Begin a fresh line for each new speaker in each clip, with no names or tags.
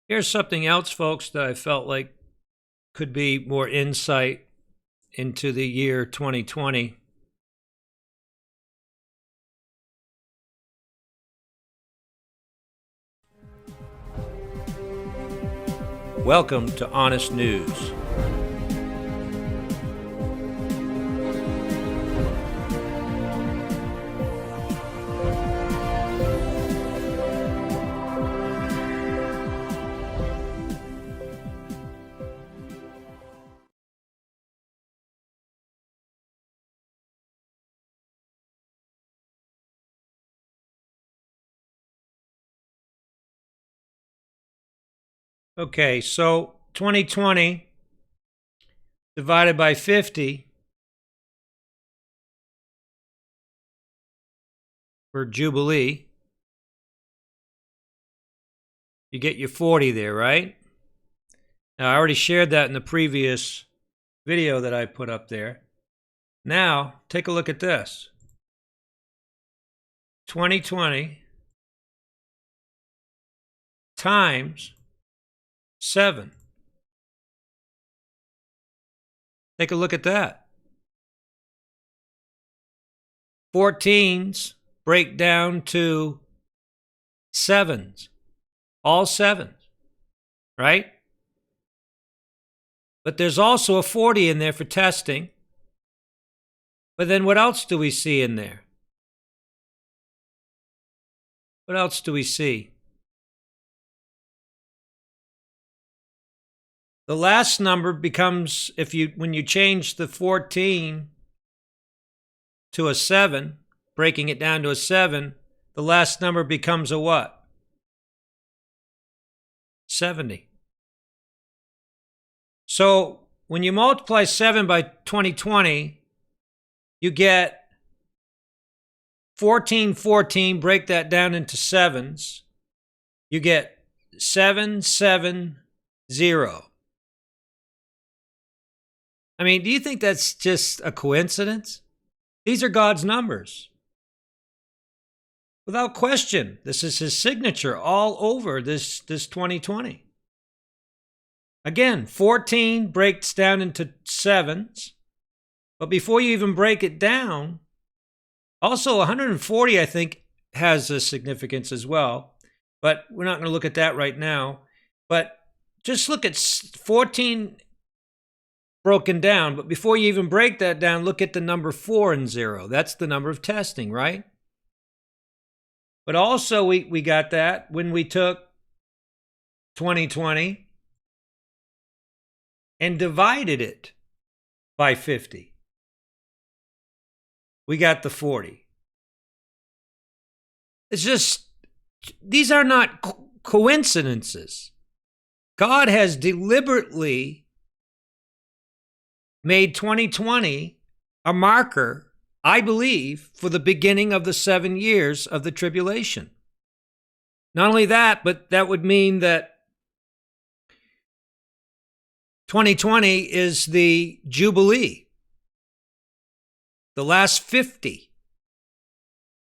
Here's something else, folks, that I felt like could be more insight into the year 2020. Welcome to Honest News. Okay, so 2020 divided by 50 for Jubilee, you get your 40 there, right? Now, I already shared that in the previous video that I put up there. Now, take a look at this. 2020 times 7. Take a look at that. 14s break down to 7s. All 7s, right? But there's also a 40 in there for testing. But then what else do we see in there? What else do we see? The last number becomes, when you change the 14 to a 7, breaking it down to a 7, the last number becomes a what? 70. So when you multiply 7 by 2020, you get 14, 14, break that down into 7s. You get 770. I mean, do you think that's just a coincidence? These are God's numbers. Without question, this is his signature all over this 2020. Again, 14 breaks down into 7s. But before you even break it down, also 140, I think, has a significance as well. But we're not going to look at that right now. But just look at 14 broken down. But before you even break that down, look at the number 4 and 0. That's the number of testing, right? But also we got that when we took 2020 and divided it by 50. We got the 40. It's just, these are not coincidences. God has deliberately made 2020 a marker, I believe, for the beginning of the 7 years of the tribulation. Not only that, but that would mean that 2020 is the Jubilee, the last 50.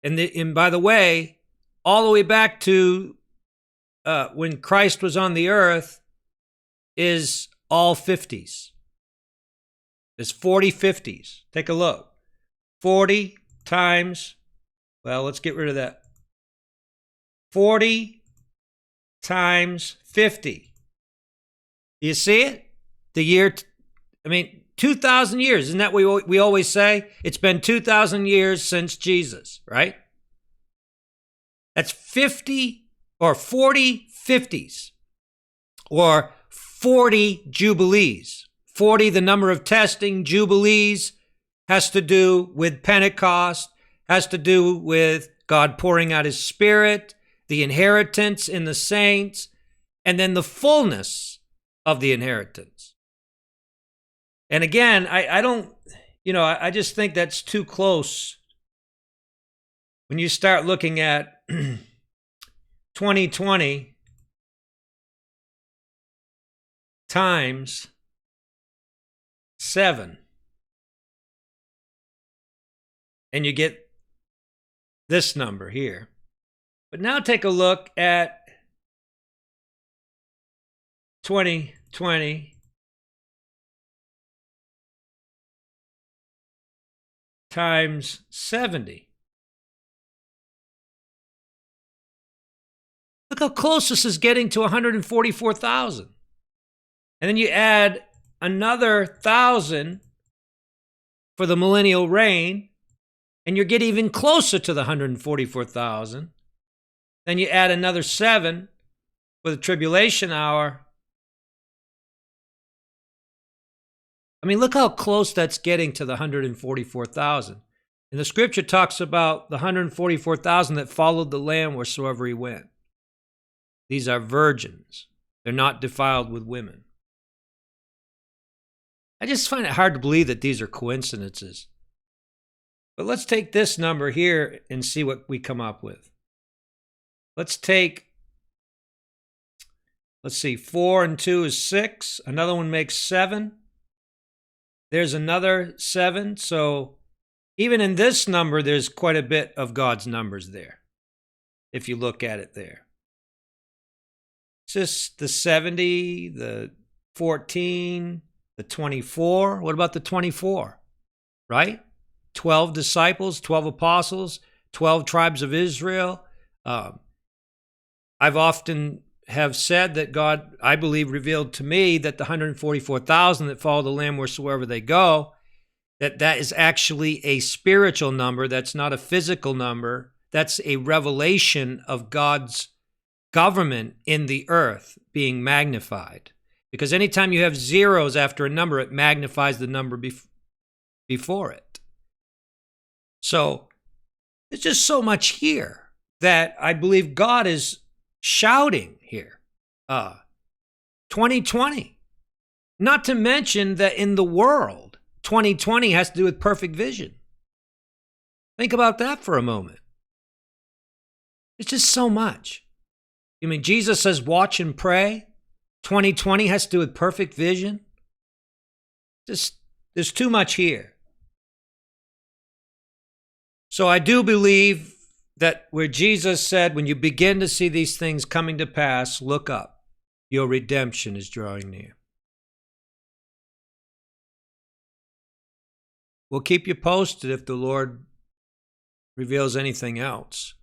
And by the way, all the way back to when Christ was on the earth is all 50s. There's 40 50s. Take a look. 40 times, well, let's get rid of that. 40 times 50. Do you see it? The year, 2,000 years. Isn't that what we always say? It's been 2,000 years since Jesus, right? That's 50 or 40 50s or 40 jubilees. 40, the number of testing. Jubilees has to do with Pentecost, has to do with God pouring out his Spirit, the inheritance in the saints, and then the fullness of the inheritance. And again, I don't, I just think that's too close. When you start looking at 2020 times 7, and you get this number here. But now take a look at 2020 times 70. Look how close this is getting to 144,000. And then you add another 1,000 for the millennial reign, and you get even closer to the 144,000. Then you add another 7 for the tribulation hour. I mean, look how close that's getting to the 144,000. And the scripture talks about the 144,000 that followed the Lamb wheresoever he went. These are virgins. They're not defiled with women. I just find it hard to believe that these are coincidences. But let's take this number here and see what we come up with. Let's see, 4 and 2 is 6. Another one makes 7. There's another 7. So even in this number, there's quite a bit of God's numbers there, if you look at it there. It's just the 70, the 14, the 24. What about the 24? Right? 12 disciples, 12 apostles, 12 tribes of Israel. I've often have said that God, I believe, revealed to me that the 144,000 that follow the Lamb wheresoever they go, that is actually a spiritual number. That's not a physical number. That's a revelation of God's government in the earth being magnified. Because anytime you have zeros after a number, it magnifies the number before it. So there's just so much here that I believe God is shouting here. 2020. Not to mention that in the world, 2020 has to do with perfect vision. Think about that for a moment. It's just so much. I mean, Jesus says, watch and pray. 2020 has to do with perfect vision. There's too much here. So I do believe that where Jesus said, when you begin to see these things coming to pass, look up. Your redemption is drawing near. We'll keep you posted if the Lord reveals anything else.